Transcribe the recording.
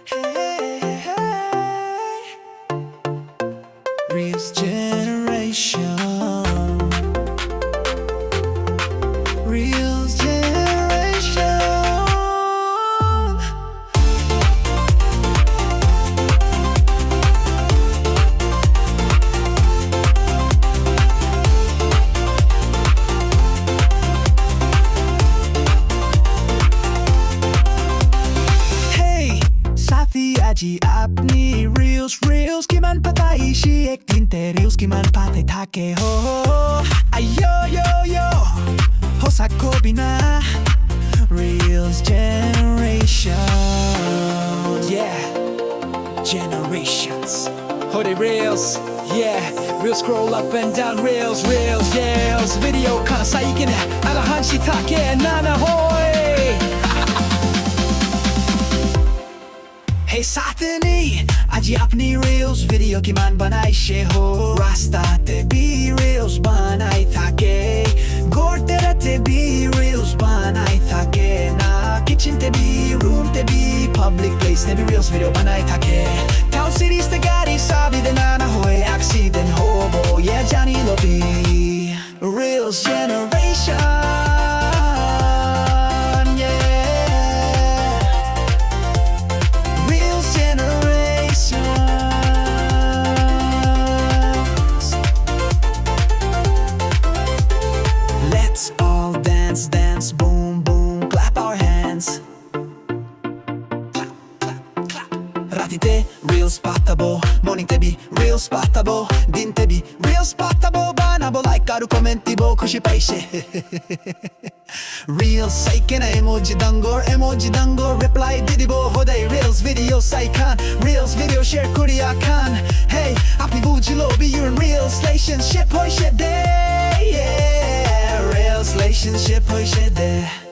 Hey, hey. Reels generation. Reels generation. Hey, साथी आजी अपनी reels की मन पता इसी एक दिन ते reels की मन पाते थाके हो आयो यो यो हो सको बिना reels generation yeah generations हो they reels yeah reels scroll up and down reels video kind of 사이긴 해 알아 한시 타게 나나 호이 Hey साथनी आजी अपनी reels video की मान बनाई शे हो रास्ता ते भी reels बनाई थाके गोर तेरा ते भी reels बनाई थाके ना kitchen ते भी room ते भी public place ते भी reels video बनाई थाके town cities ते गाड़ी साबी दे ना होए accident हो वो ये जानी लो भी reels generation Dance, boom, boom, clap our hands. Clap, clap, clap. Rati te, real spottable. Morning te be, real spottable. Din te be, real spottable. Banable, like aru commentible, kushi paishe. Real saiken emoji dango, reply didibo. Hodai reels video saikan, reels video share kuriya kan. Hey, api buji lobby, you're in reels relationship, hoy shit day. Yeah. Relationship hoy shit there